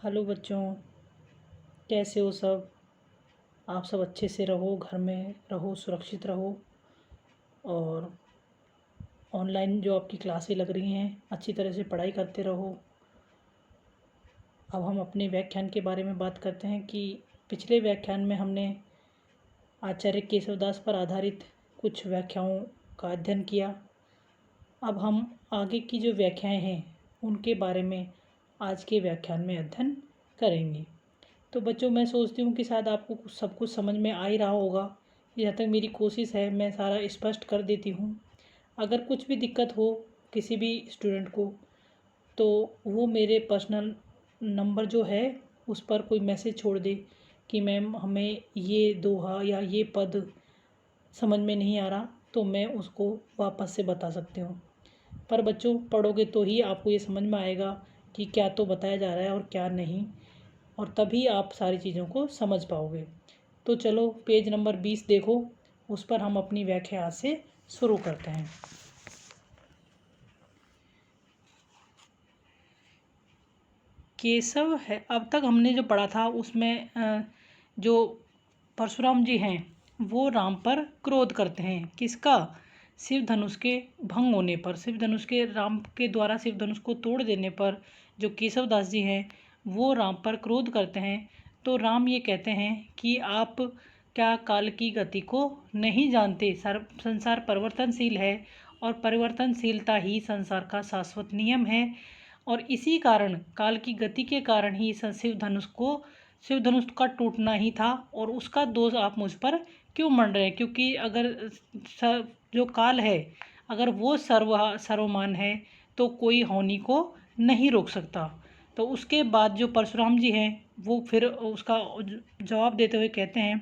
Hello बच्चों, कैसे हो सब। आप सब अच्छे से रहो, घर में रहो, सुरक्षित रहो और ऑनलाइन जो आपकी क्लासें लग रही हैं अच्छी तरह से पढ़ाई करते रहो। अब हम अपने व्याख्यान के बारे में बात करते हैं कि पिछले व्याख्यान में हमने आचार्य केशवदास पर आधारित कुछ व्याख्याओं का अध्ययन किया। अब हम आगे की जो व्याख्याएं हैं उनके बारे में आज के व्याख्यान में अध्ययन करेंगे। तो बच्चों, मैं सोचती हूँ कि शायद आपको सब कुछ समझ में आ ही रहा होगा। जहाँ तक मेरी कोशिश है मैं सारा स्पष्ट कर देती हूँ। अगर कुछ भी दिक्कत हो किसी भी स्टूडेंट को तो वो मेरे पर्सनल नंबर जो है उस पर कोई मैसेज छोड़ दे कि मैम हमें ये दोहा या ये पद समझ में नहीं आ रहा, तो मैं उसको वापस से बता सकती हूँ। पर बच्चों, पढ़ोगे तो ही आपको ये समझ में आएगा कि क्या तो बताया जा रहा है और क्या नहीं, और तभी आप सारी चीज़ों को समझ पाओगे। तो चलो पेज नंबर 20 देखो, उस पर हम अपनी व्याख्या आज से शुरू करते हैं। केशव है, अब तक हमने जो पढ़ा था उसमें जो परशुराम जी हैं वो राम पर क्रोध करते हैं। किसका? शिव धनुष के भंग होने पर, शिव धनुष के राम के द्वारा शिव धनुष को तोड़ देने पर जो केशवदास जी हैं वो राम पर क्रोध करते हैं। तो राम ये कहते हैं कि आप क्या काल की गति को नहीं जानते? संसार परिवर्तनशील है और परिवर्तनशीलता ही संसार का शाश्वत नियम है, और इसी कारण काल की गति के कारण ही शिव धनुष का टूटना ही था, और उसका दोष आप मुझ पर क्यों मंड रहे हैं? क्योंकि अगर जो काल है अगर वो सर्वमान है तो कोई हानि को नहीं रोक सकता। तो उसके बाद जो परशुराम जी हैं वो फिर उसका जवाब देते हुए कहते हैं,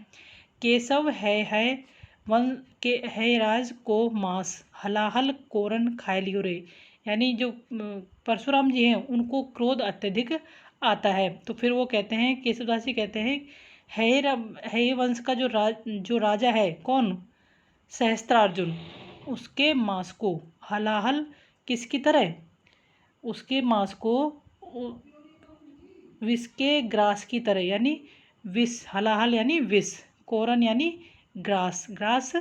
केशव है वन के है राज को मांस हलाहल कोरन खाए लियो रे। यानी जो परशुराम जी हैं उनको क्रोध अत्यधिक आता है। तो फिर वो कहते हैं, केशवदास जी कहते हैं, है वंश का जो राजा है कौन? सहस्त्रार्जुन, उसके मांस को हलाहल किसकी तरह? उसके मांस को विष के ग्रास की तरह, यानी विष, हलाहल यानी विष, कोरन यानी ग्रास, ग्रास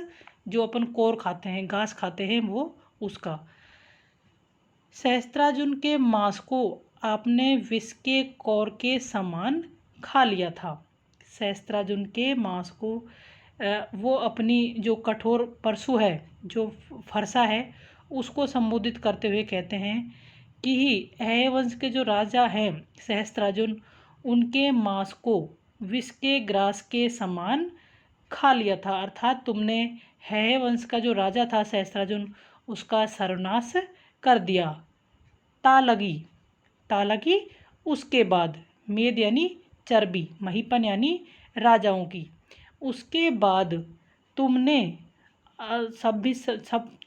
जो अपन कोर खाते हैं, घास खाते हैं, वो उसका। सहस्त्रार्जुन के मांस को आपने विष के कौर के समान खा लिया था। सहस्त्रार्जुन के मांस को वो अपनी जो कठोर परशु है, जो फरसा है, उसको संबोधित करते हुए कहते हैं कि है वंश के जो राजा हैं सहस्त्रार्जुन, उनके मांस को विष के ग्रास के समान खा लिया था। अर्थात तुमने है वंश का जो राजा था सहस्त्रार्जुन, उसका सर्वनाश कर दिया। तालगी, तालगी उसके बाद, मेद यानी चर्बी, महीपन यानी राजाओं की। उसके बाद तुमने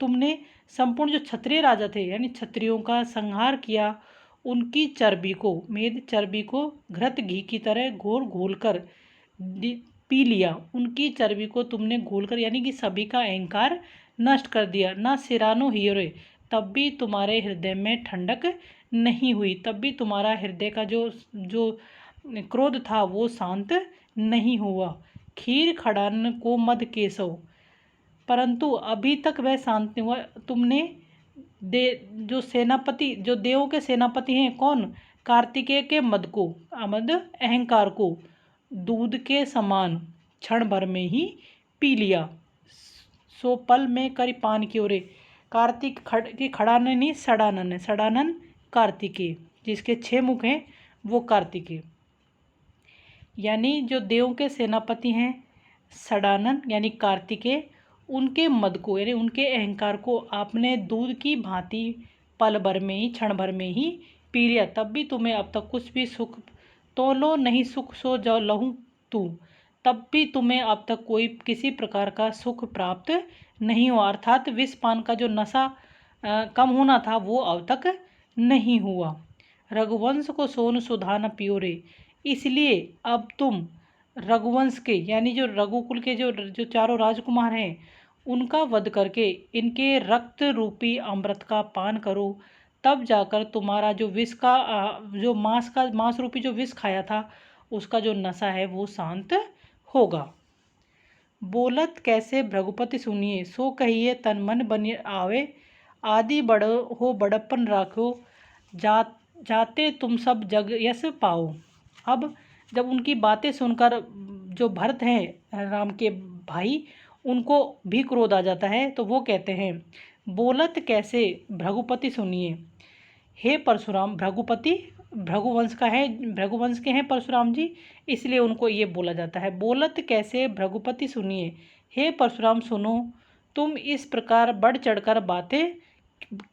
तुमने संपूर्ण जो क्षत्रिय राजा थे यानी क्षत्रियों का संहार किया, उनकी चर्बी को, मेद चर्बी को घृत घी की तरह घोल घोल कर पी लिया। उनकी चर्बी को तुमने घोल कर, यानी कि सभी का अहंकार नष्ट कर दिया। ना सिरानो हियोरे, तब भी तुम्हारे हृदय में ठंडक नहीं हुई, तब भी तुम्हारा हृदय का जो जो क्रोध था वो शांत नहीं हुआ। खीर खड़ान को मद केशव, परंतु अभी तक वह शांत नहीं हुआ। तुमने जो सेनापति, जो देवों के सेनापति हैं कौन? कार्तिकेय के मद को, अमद अहंकार को दूध के समान क्षण भर में ही पी लिया। सो पल में करी पान की ओरे, कार्तिक की खड़ानन नहीं सड़ानन है, सड़ानन कार्तिकेय, जिसके 6 मुख हैं वो कार्तिकेय। यानी जो देवों के सेनापति हैं सड़ानन यानी कार्तिकेय, उनके मद को यानी उनके अहंकार को आपने दूध की भांति पल भर में ही, क्षण भर में ही पी लिया। तब भी तुम्हें अब तक कुछ भी सुख तो लो नहीं सुख सो जाओ लहूं तू, तब भी तुम्हें अब तक कोई किसी प्रकार का सुख प्राप्त नहीं हुआ। अर्थात विष पान का जो नशा कम होना था वो अब तक नहीं हुआ। रघुवंश को सोन सुधा न पियो रे, इसलिए अब तुम रघुवंश के यानी जो रघुकुल के जो चारों राजकुमार हैं उनका वध करके इनके रक्त रूपी अमृत का पान करो, तब जाकर तुम्हारा जो विष का जो मांस रूपी जो विष खाया था उसका जो नशा है वो शांत होगा। बोलत कैसे भृगुपति सुनिए, सो कहिए तन मन बनि आवे, आदि बड़ हो बड़प्पन राखो, जा जाते तुम सब जग यश पाओ। अब जब उनकी बातें सुनकर जो भरत हैं राम के भाई, उनको भी क्रोध आ जाता है, तो वो कहते हैं बोलत कैसे भृगुपति सुनिए। हे परशुराम, भृगुपति भृगुवंश का है, भृगुवंश के हैं परशुराम जी, इसलिए उनको ये बोला जाता है। बोलत कैसे भृगुपति सुनिए, हे परशुराम सुनो, तुम इस प्रकार बढ़ चढ़कर बातें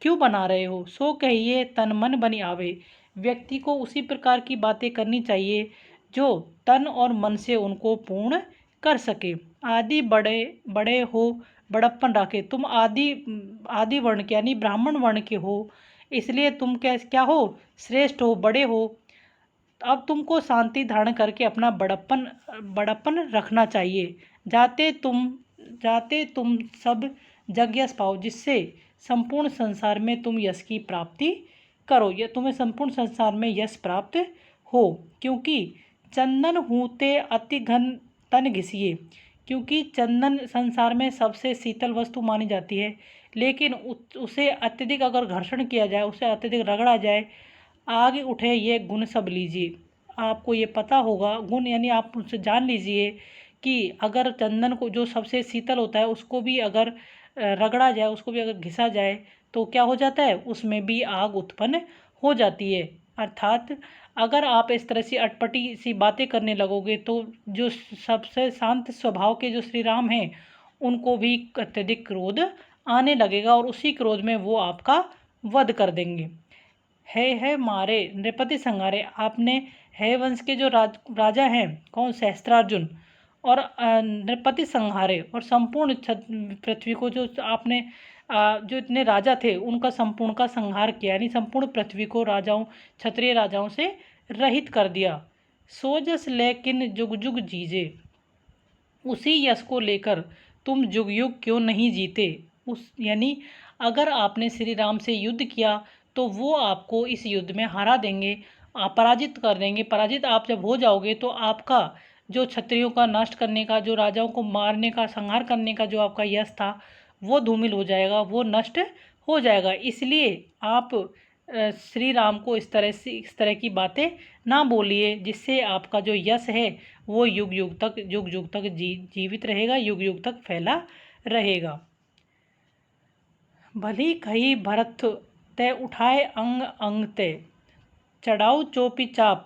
क्यों बना रहे हो। सो कहिए तन मन बनी आवे, व्यक्ति को उसी प्रकार की बातें करनी चाहिए जो तन और मन से उनको पूर्ण कर सके। आदि बड़े बड़े हो बड़प्पन राखे, तुम आदि वर्ण के यानी ब्राह्मण वर्ण के हो, इसलिए तुम क्या हो, श्रेष्ठ हो, बड़े हो। अब तुमको शांति धारण करके अपना बड़प्पन रखना चाहिए। जाते तुम सब जग यश पाओ, जिससे संपूर्ण संसार में तुम यश की प्राप्ति करो, या तुम्हें संपूर्ण संसार में यश प्राप्त हो। क्योंकि चंदन हूते अति घन तन घिसिए, क्योंकि चंदन संसार में सबसे शीतल वस्तु मानी जाती है, लेकिन उसे अत्यधिक अगर घर्षण किया जाए, उसे अत्यधिक रगड़ा जाए, आगे उठे ये गुण सब लीजिए। आपको ये पता होगा, गुण यानी आप उससे जान लीजिए कि अगर चंदन को जो सबसे शीतल होता है उसको भी अगर रगड़ा जाए, उसको भी अगर घिसा जाए, तो क्या हो जाता है, उसमें भी आग उत्पन्न हो जाती है। अर्थात अगर आप इस तरह से अटपटी सी बातें करने लगोगे तो जो सबसे शांत स्वभाव के जो श्री राम हैं उनको भी अत्यधिक क्रोध आने लगेगा और उसी क्रोध में वो आपका वध कर देंगे। है मारे नृपति संहारे, आपने है वंश के जो राजा हैं, कौन, सहस्त्रार्जुन, और नृपति संहारे, और संपूर्ण पृथ्वी को जो आपने जो इतने राजा थे उनका संपूर्ण का संहार किया, यानी संपूर्ण पृथ्वी को राजाओं, क्षत्रिय राजाओं से रहित कर दिया। सोजस लेकिन जुग जुग जीजे, उसी यश को लेकर तुम जुग युग क्यों नहीं जीते। उस यानी अगर आपने श्री राम से युद्ध किया तो वो आपको इस युद्ध में हरा देंगे, पराजित कर देंगे। पराजित आप जब हो जाओगे तो आपका जो क्षत्रियों का नष्ट करने का, जो राजाओं को मारने का, संहार करने का जो आपका यश था वो धूमिल हो जाएगा, वो नष्ट हो जाएगा। इसलिए आप श्री राम को इस तरह की बातें ना बोलिए, जिससे आपका जो यश है वो युग युग तक जीवित रहेगा, युग युग तक फैला रहेगा। भली कही भरत ते उठाए अंग अंग ते, चढ़ाऊ चोपी चाप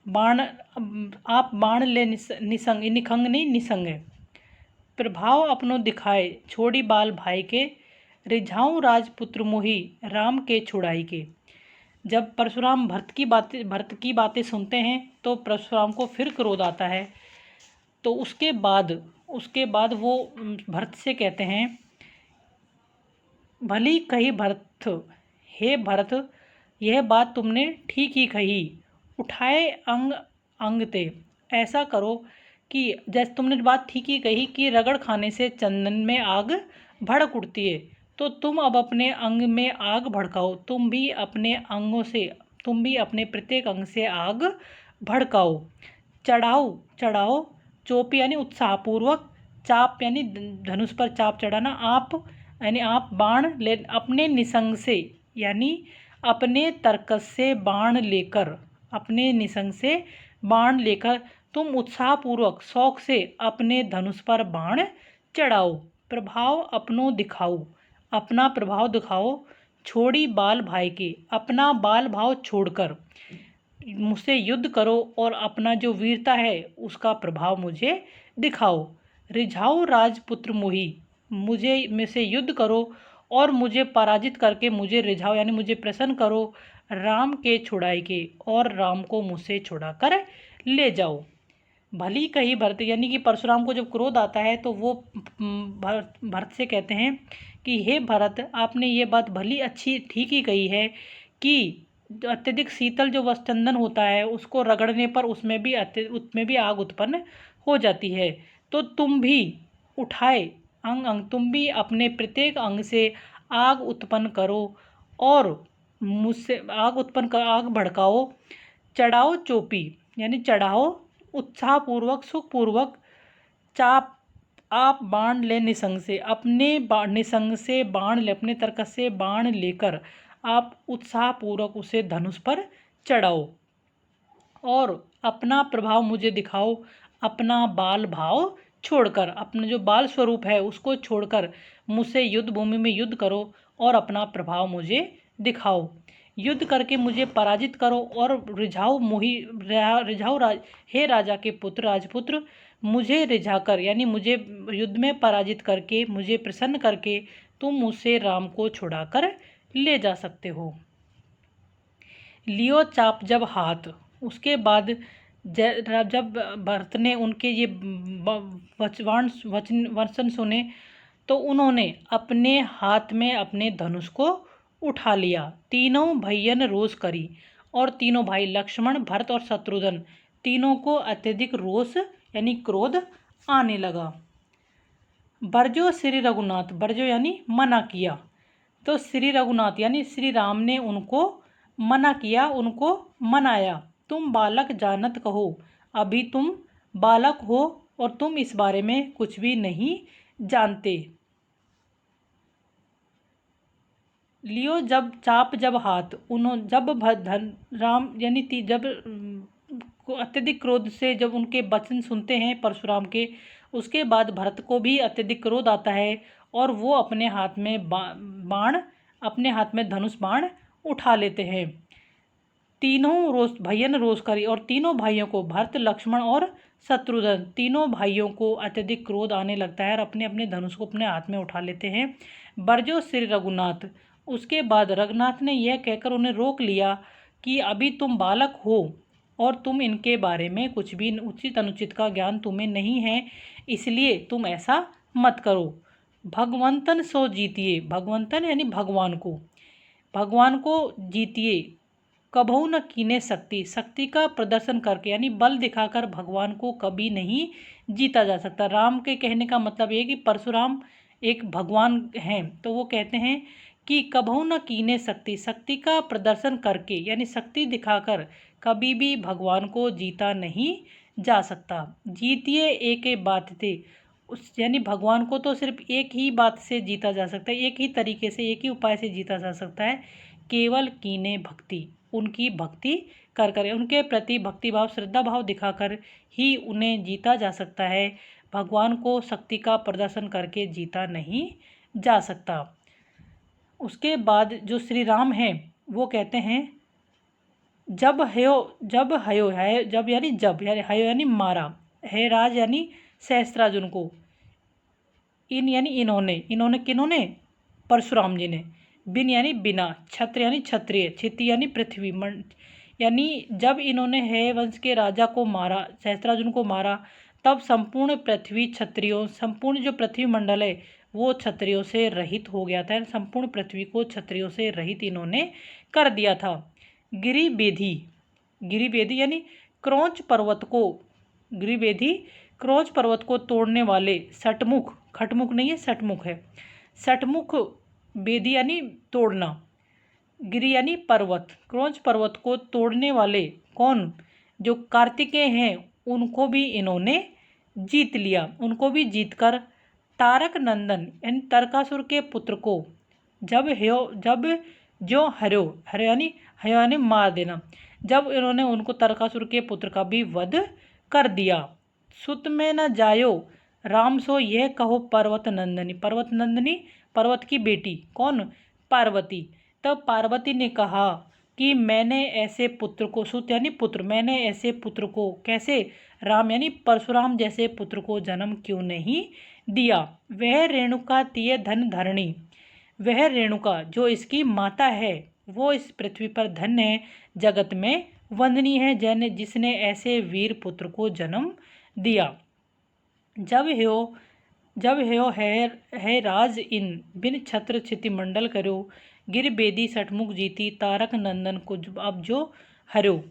बाण, आप बाण ले निसंग, निखंग नहीं निसंग है। प्रभाव अपनो दिखाए छोड़ी बाल भाई के, रिझाऊं राजपुत्र मोही राम के छुड़ाई के। जब परशुराम भरत की बातें सुनते हैं तो परशुराम को फिर क्रोध आता है। तो उसके बाद वो भरत से कहते हैं, भली कही भरत, हे भरत, यह बात तुमने ठीक ही कही। उठाए अंग अंग ते, ऐसा करो कि जैसे तुमने बात ठीक ही कही कि रगड़ खाने से चंदन में आग भड़क उठती है, तो तुम अब अपने अंग में आग भड़काओ, तुम भी अपने प्रत्येक अंग से आग भड़काओ। चढ़ाओ चोप यानी उत्साहपूर्वक, चाप यानी धनुष पर चाप चढ़ाना, आप बाण ले अपने निसंग से, यानी अपने तर्कस से बाण लेकर तुम उत्साहपूर्वक शौक से अपने धनुष पर बाण चढ़ाओ। प्रभाव अपना प्रभाव दिखाओ, छोड़ी बाल भाई के, अपना बाल भाव छोड़कर मुझसे युद्ध करो और अपना जो वीरता है उसका प्रभाव मुझे दिखाओ। रिझाओ राजपुत्र मोही, मुझसे युद्ध करो और मुझे पराजित करके मुझे रिझाओ यानी मुझे प्रसन्न करो राम के छुड़ाई के, और राम को मुझसे छुड़ाकर ले जाओ। भली कही भरत, यानी कि परशुराम को जब क्रोध आता है तो वो भरत से कहते हैं कि हे भरत, आपने ये बात भली अच्छी ठीक ही कही है कि अत्यधिक शीतल जो चंदन होता है उसको रगड़ने पर उसमें भी आग उत्पन्न हो जाती है। तो तुम भी उठाए अंग अंग, तुम भी अपने प्रत्येक अंग से आग उत्पन्न करो और मुझसे आग भड़काओ, चढ़ाओ चोपी यानी चढ़ाओ, उत्साहपूर्वक सुखपूर्वक, चाप आप बाण ले निसंग से, निसंग से बाण ले, अपने तरकस से बाण लेकर आप उत्साहपूर्वक उसे धनुष पर चढ़ाओ और अपना प्रभाव मुझे दिखाओ, अपना बाल भाव छोड़कर, अपना जो बाल स्वरूप है उसको छोड़कर मुझसे युद्ध भूमि में युद्ध करो और अपना प्रभाव मुझे दिखाओ। युद्ध करके मुझे पराजित करो और रिझाओ हे राजा के पुत्र, राजपुत्र, मुझे रिझाकर यानी मुझे युद्ध में पराजित करके, मुझे प्रसन्न करके तुम मुझसे राम को छुड़ाकर ले जा सकते हो। लियो चाप जब हाथ, उसके बाद जब भरत ने उनके ये वचन सुने तो उन्होंने अपने हाथ में अपने धनुष को उठा लिया। तीनों भैयन रोष करी और तीनों भाई लक्ष्मण, भरत और शत्रुघ्न तीनों को अत्यधिक रोष यानी क्रोध आने लगा। बरजो श्री रघुनाथ, बरजो यानी मना किया, तो श्री रघुनाथ यानी श्री राम ने उनको मना किया, उनको मनाया। तुम बालक जानत कहो, अभी तुम बालक हो और तुम इस बारे में कुछ भी नहीं जानते। लियो जब चाप जब हाथ, जब राम यानी जब अत्यधिक क्रोध से जब उनके वचन सुनते हैं परशुराम के, उसके बाद भरत को भी अत्यधिक क्रोध आता है और वो अपने हाथ में अपने हाथ में धनुष बाण उठा लेते हैं। तीनों भैयन रोष करी और तीनों भाइयों को, भरत, लक्ष्मण और शत्रुघ्न तीनों भाइयों को अत्यधिक क्रोध आने लगता है और अपने अपने धनुष को अपने हाथ में उठा लेते हैं। बरजो श्री रघुनाथ, उसके बाद रघुनाथ ने यह कहकर उन्हें रोक लिया कि अभी तुम बालक हो और तुम इनके बारे में कुछ भी उचित अनुचित का ज्ञान तुम्हें नहीं है, इसलिए तुम ऐसा मत करो। भगवंतन सो जीतिए, भगवंतन यानी भगवान को जीतिए। कभू न कीने शक्ति, शक्ति का प्रदर्शन करके यानी बल दिखाकर भगवान को कभी नहीं जीता जा सकता। राम के कहने का मतलब ये कि परशुराम एक भगवान हैं, तो वो कहते हैं कि कभू न कीने शक्ति, शक्ति का प्रदर्शन करके यानी शक्ति दिखाकर कभी भी भगवान को जीता नहीं जा सकता। जीतिए एक बात थे, उस यानी भगवान को तो सिर्फ एक ही बात से जीता जा सकता है, एक ही तरीके से, एक ही उपाय से जीता जा सकता है, केवल कीने भक्ति, उनकी भक्ति कर उनके प्रति भक्ति भाव, श्रद्धा भाव दिखाकर ही उन्हें जीता जा सकता है। भगवान को शक्ति का प्रदर्शन करके जीता नहीं जा सकता। उसके बाद जो श्री राम हैं वो कहते हैं जब हयो यानी मारा, है राज यानी सहस्त्रार्जुन को, इन्होंने किन्होंने, परशुराम जी ने, बिन यानी बिना, छत्र यानी क्षत्रिय, क्षिति यानी पृथ्वी, यानी जब इन्होंने है वंश के राजा को मारा, सहस्त्रार्जुन को मारा, तब संपूर्ण पृथ्वी क्षत्रियों, संपूर्ण जो पृथ्वी मंडल है वो क्षत्रियों से रहित हो गया था। संपूर्ण पृथ्वी को क्षत्रियों से रहित इन्होंने कर दिया था। गिरिवेदी यानी क्रौंच पर्वत को, गिरिवेदी क्रौंच पर्वत को तोड़ने वाले, षटमुख, खटमुख नहीं है षटमुख है, षटमुख वेदी यानी तोड़ना, गिरि यानी पर्वत, क्रौंच पर्वत को तोड़ने वाले कौन, जो कार्तिकेय हैं, उनको भी इन्होंने जीत लिया। उनको भी जीतकर तारक नंदन यानी तारकासुर के पुत्र को जब हरो यानी मार देना, जब इन्होंने उनको तारकासुर के पुत्र का भी वध कर दिया। सुत में न जायो राम सो यह कहो पर्वत नंदनी, पर्वत की बेटी कौन, पार्वती। तब पार्वती ने कहा कि मैंने ऐसे पुत्र को, सुत यानी पुत्र, मैंने ऐसे पुत्र को, कैसे, राम यानी परशुराम जैसे पुत्र को जन्म क्यों नहीं दिया। वह रेणुका तिय धन धरणी, वह रेणुका जो इसकी माता है वो इस पृथ्वी पर धन्य है, जगत में वंदनीय है, जिसने ऐसे वीर पुत्र को जन्म दिया। जब ह्यो है राज इन बिन छत्र क्षिति मंडल करो, गिर बेदी सठमुख जीती तारक नंदन को अब जो हरो।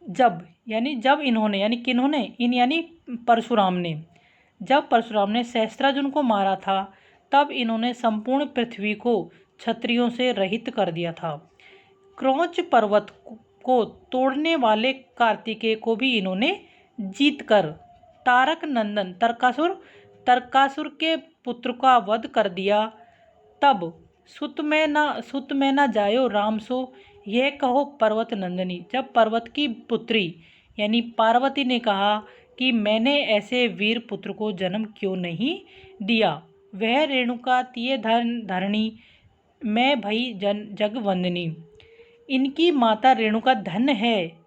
जब यानी जब इन्होंने यानी किन्होंने, इन यानी परशुराम ने, जब परशुराम ने सहस्त्रार्जुन को मारा था तब इन्होंने संपूर्ण पृथ्वी को क्षत्रियों से रहित कर दिया था। क्रौंच पर्वत को तोड़ने वाले कार्तिकेय को भी इन्होंने जीतकर तारक नंदन तरकासुर के पुत्र का वध कर दिया। तब सुत में न जायो राम सो, यह कहो पर्वत नंदनी। जब पर्वत की पुत्री यानी पार्वती ने कहा कि मैंने ऐसे वीर पुत्र को जन्म क्यों नहीं दिया, वह रेणुका तिये धरणी मैं भई जग वंदनी। इनकी माता रेणुका धन्य है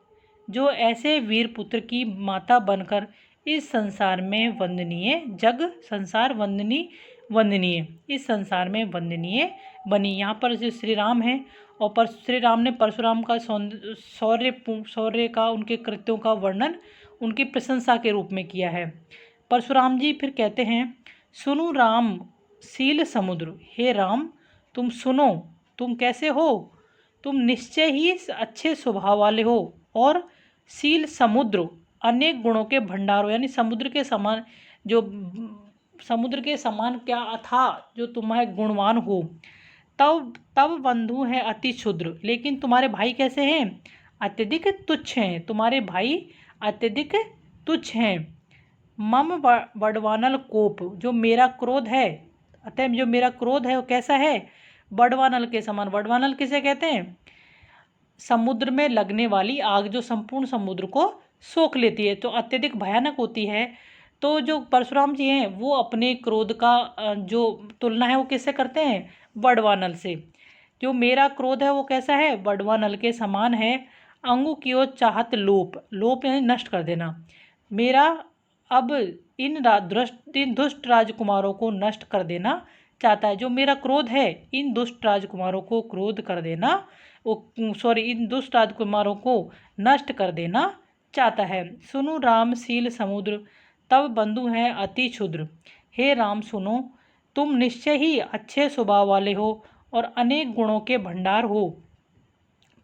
जो ऐसे वीर पुत्र की माता बनकर इस संसार में वंदनीय इस संसार में वंदनीय बनी। यहाँ पर जो श्री राम है और श्री राम ने परशुराम का शौर्य का, उनके कृत्यों का वर्णन उनकी प्रशंसा के रूप में किया है। परशुराम जी फिर कहते हैं, सुनो राम शील समुद्र, हे राम तुम सुनो, तुम कैसे हो, तुम निश्चय ही अच्छे स्वभाव वाले हो और शील समुद्र अनेक गुणों के भंडार हो, यानी समुद्र के समान क्या था जो तुम्हारे गुणवान हो। तब बंधु हैं अति क्षुद्र, लेकिन तुम्हारे भाई कैसे हैं, अत्यधिक तुच्छ हैं। तुम्हारे भाई अत्यधिक तुच्छ हैं। मम बड़वानल कोप, जो मेरा क्रोध है, अतः जो मेरा क्रोध है वो कैसा है, बड़वानल के समान। बड़वानल किसे कहते हैं, समुद्र में लगने वाली आग जो संपूर्ण समुद्र को सोख लेती है, तो अत्यधिक भयानक होती है। तो जो परशुराम जी हैं वो अपने क्रोध का जो तुलना है वो किससे करते हैं, बड़वानल से। जो मेरा क्रोध है वो कैसा है, बड़वानल के समान है। अंगु की ओर चाहत लोप यानी नष्ट कर देना। मेरा अब इन दुष्ट राजकुमारों को नष्ट कर देना चाहता है। जो मेरा क्रोध है इन दुष्ट राजकुमारों को क्रोध कर देना, इन दुष्ट राजकुमारों को नष्ट कर देना चाहता है। सुनो राम शील समुद्र, तब बंधु हैं अति क्षुद्र। हे राम सुनो, तुम निश्चय ही अच्छे स्वभाव वाले हो और अनेक गुणों के भंडार हो,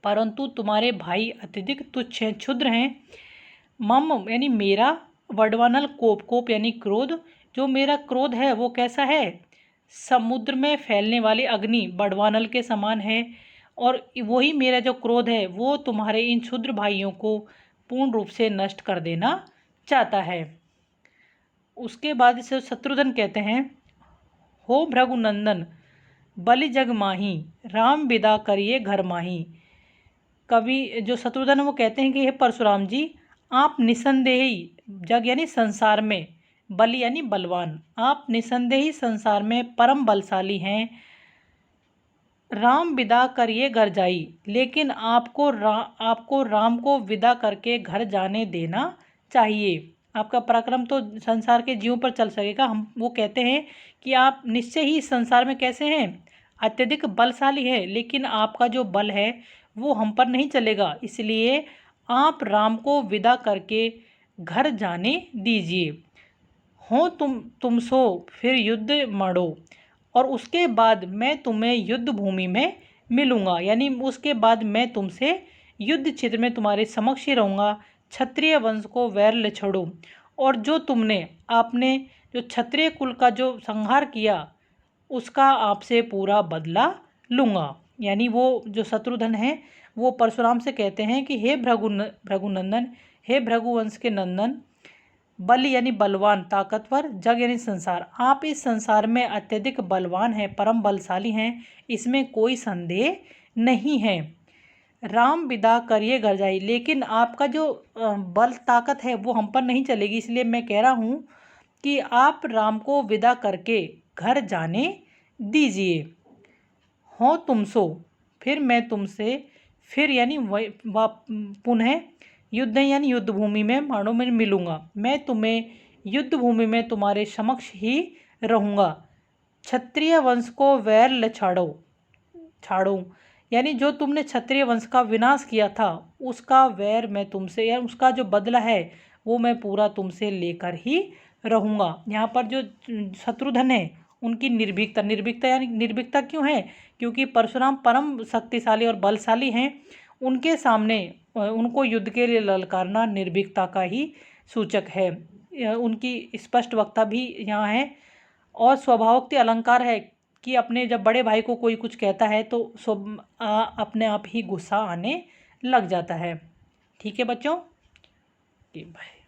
परंतु तुम्हारे भाई अत्यधिक तुच्छ हैं, क्षुद्र हैं। मम यानी मेरा, वडवानल कोप यानी क्रोध, जो मेरा क्रोध है वो कैसा है, समुद्र में फैलने वाली अग्नि बड़वानल के समान है। और वही मेरा जो क्रोध है वो तुम्हारे इन क्षुद्र भाइयों को पूर्ण रूप से नष्ट कर देना चाहता है। उसके बाद इसे शत्रुघ्न कहते हैं, हो भृगुनंदन बलि जग माही, राम विदा करिए घर माही। कवि जो शत्रुघ्न वो कहते हैं कि हे परशुराम जी, आप निसंदेही जग यानी संसार में, बलि यानी बलवान, आप निसंदेही संसार में परम बलशाली हैं। राम विदा करिए घर जाई, लेकिन आपको राम को विदा करके घर जाने देना चाहिए। आपका पराक्रम तो संसार के जीवों पर चल सकेगा। हम वो कहते हैं कि आप निश्चय ही इस संसार में कैसे हैं, अत्यधिक बलशाली है, लेकिन आपका जो बल है वो हम पर नहीं चलेगा, इसलिए आप राम को विदा करके घर जाने दीजिए। हो तुम सो फिर युद्ध मड़ो, और उसके बाद मैं तुम्हें युद्ध भूमि में मिलूँगा, यानी उसके बाद मैं तुमसे युद्ध क्षेत्र में तुम्हारे समक्ष ही रहूँगा। क्षत्रिय वंश को वैर ले छोड़ो, और जो आपने जो क्षत्रिय कुल का जो संहार किया उसका आपसे पूरा बदला लूँगा। यानी वो जो शत्रुघ्न है वो परशुराम से कहते हैं कि हे भृगुनंदन, हे भृगुवंश के नंदन, बलि यानी बलवान, ताकतवर, जग यानी संसार, आप इस संसार में अत्यधिक बलवान हैं, परम बलशाली हैं, इसमें कोई संदेह नहीं है। राम विदा करिए घर जाइए, लेकिन आपका जो बल ताकत है वो हम पर नहीं चलेगी, इसलिए मैं कह रहा हूँ कि आप राम को विदा करके घर जाने दीजिए। हो तुम सो फिर मैं तुमसे फिर यानी पुनः युद्ध यानी युद्ध भूमि में मानो में मिलूँगा। मैं तुम्हें युद्ध भूमि में तुम्हारे समक्ष ही रहूँगा। क्षत्रिय वंश को वैर ले छाड़ो, यानी जो तुमने क्षत्रिय वंश का विनाश किया था उसका वैर मैं तुमसे, या उसका जो बदला है वो मैं पूरा तुमसे लेकर ही रहूँगा। यहाँ पर जो शत्रुघ्न है उनकी निर्भीकता यानी निर्भीकता क्यों है, क्योंकि परशुराम परम शक्तिशाली और बलशाली हैं, उनके सामने उनको युद्ध के लिए ललकारना निर्भीकता का ही सूचक है। उनकी स्पष्ट वक्ता भी यहाँ है। और स्वभावोक्ति अलंकार है कि अपने जब बड़े भाई को कोई कुछ कहता है तो अपने आप ही गुस्सा आने लग जाता है। ठीक है बच्चों, बाय।